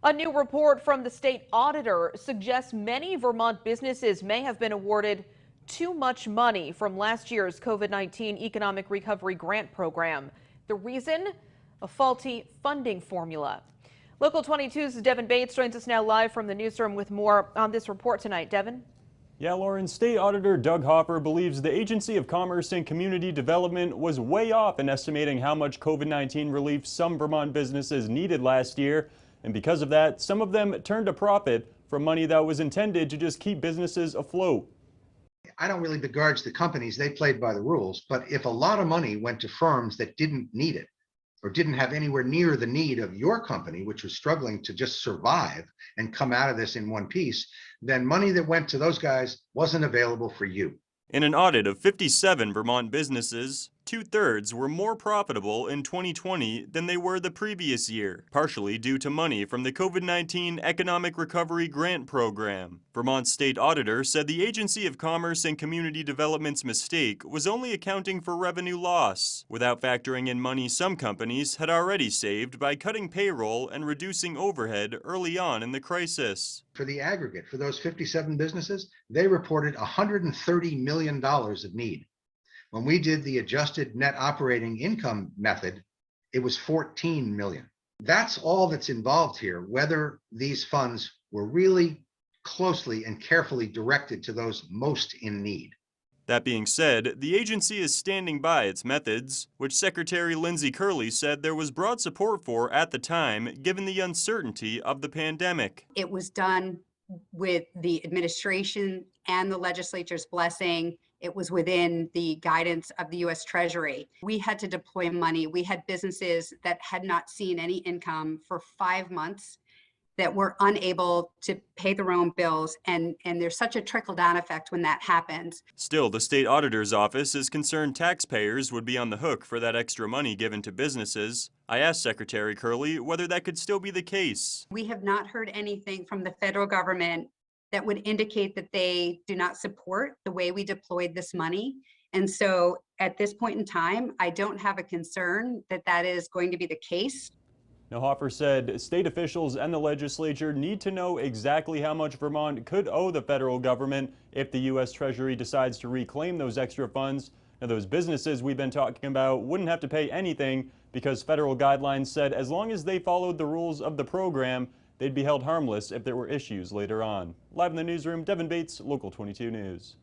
A new report from the state auditor suggests many Vermont businesses may have been awarded too much money from last year's COVID-19 Economic Recovery Grant Program. The reason? A faulty funding formula. Local 22's Devin Bates joins us now live from the newsroom with more on this report tonight. Devin? Yeah, Lauren, State Auditor Doug Hoffer believes the Agency of Commerce and Community Development was way off in estimating how much COVID-19 relief some Vermont businesses needed last year. And because of that, some of them turned a profit from money that was intended to just keep businesses afloat. I don't really begrudge the companies, they played by the rules, but if a lot of money went to firms that didn't need it or didn't have anywhere near the need of your company, which was struggling to just survive and come out of this in one piece, then money that went to those guys wasn't available for you. In an audit of 57 Vermont businesses, 2/3 were more profitable in 2020 than they were the previous year, partially due to money from the COVID-19 Economic Recovery Grant Program. Vermont's state auditor said the Agency of Commerce and Community Development's mistake was only accounting for revenue loss, without factoring in money some companies had already saved by cutting payroll and reducing overhead early on in the crisis. For the aggregate, for those 57 businesses, they reported $130 million of need. When we did the adjusted net operating income method, it was 14 million. That's all that's involved here, whether these funds were really closely and carefully directed to those most in need. That being said, the agency is standing by its methods, which Secretary Lindsay Curley said there was broad support for at the time, given the uncertainty of the pandemic. It was done with the administration and the legislature's blessing. It was within the guidance of the U.S. Treasury. We had to deploy money. We had businesses that had not seen any income for 5 months that were unable to pay their own bills, and there's such a trickle-down effect when that happens. Still, the state auditor's office is concerned taxpayers would be on the hook for that extra money given to businesses. I asked Secretary Curley whether that could still be the case. We have not heard anything from the federal government that would indicate that they do not support the way we deployed this money. And so at this point in time, I don't have a concern that that is going to be the case. Now, Hoffer said state officials and the legislature need to know exactly how much Vermont could owe the federal government if the U.S. Treasury decides to reclaim those extra funds. Now, those businesses we've been talking about wouldn't have to pay anything because federal guidelines said as long as they followed the rules of the program, they'd be held harmless if there were issues later on. Live in the newsroom, Devin Bates, Local 22 News.